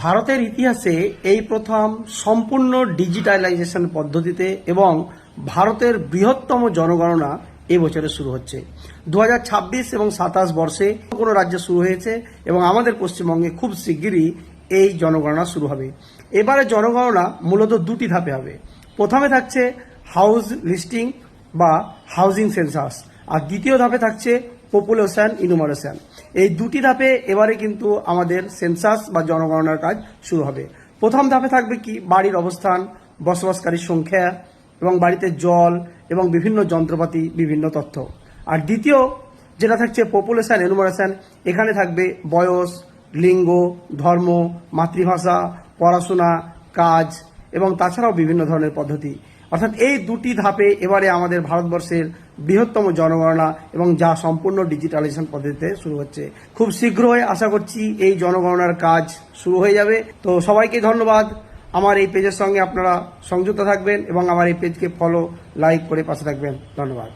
ভারতের ইতিহাসে এই প্রথম সম্পূর্ণ ডিজিটালাইজেশন পদ্ধতিতে এবং ভারতের বৃহত্তম জনগণনা এবছরে শুরু হচ্ছে। 2026 এবং 27 বর্ষে কোনো রাজ্যে শুরু হয়েছে এবং আমাদের পশ্চিমবঙ্গে খুব শিগগিরই এই জনগণনা শুরু হবে। এবারে জনগণনা মূলত দুটি ধাপে হবে। প্রথমে থাকছে হাউস লিস্টিং বা হাউজিং সেন্সাস, আর দ্বিতীয় ধাপে থাকছে পপুলেশন ইনুমারেশন। এই দুটি ধাপে এবারে কিন্তু আমাদের সেন্সাস বা জনগণনার কাজ শুরু হবে। প্রথম ধাপে থাকবে কি বাড়ির অবস্থান, বসবাসকারীর সংখ্যা এবং বাড়িতে জল এবং বিভিন্ন যন্ত্রপাতি, বিভিন্ন তথ্য। আর দ্বিতীয় যেটা থাকছে পপুলেশন এনুমারেশন, এখানে থাকবে বয়স, লিঙ্গ, ধর্ম, মাতৃভাষা, পড়াশোনা, কাজ এবং তাছাড়াও বিভিন্ন ধরনের পদ্ধতি। অর্থাৎ এই দুটি ধাপে এবারে আমাদের ভারতবর্ষের বৃহত্তম জনগণনা এবং যা সম্পূর্ণ ডিজিটালাইজেশন পদ্ধতিতে শুরু হচ্ছে। খুব শীঘ্রই আশা করছি এই জনগণনার কাজ শুরু হয়ে যাবে। তো সবাইকে ধন্যবাদ। আমার এই পেজের সঙ্গে আপনারা সংযুক্ত থাকবেন এবং আমার এই পেজকে ফলো, লাইক করে পাশে থাকবেন। ধন্যবাদ।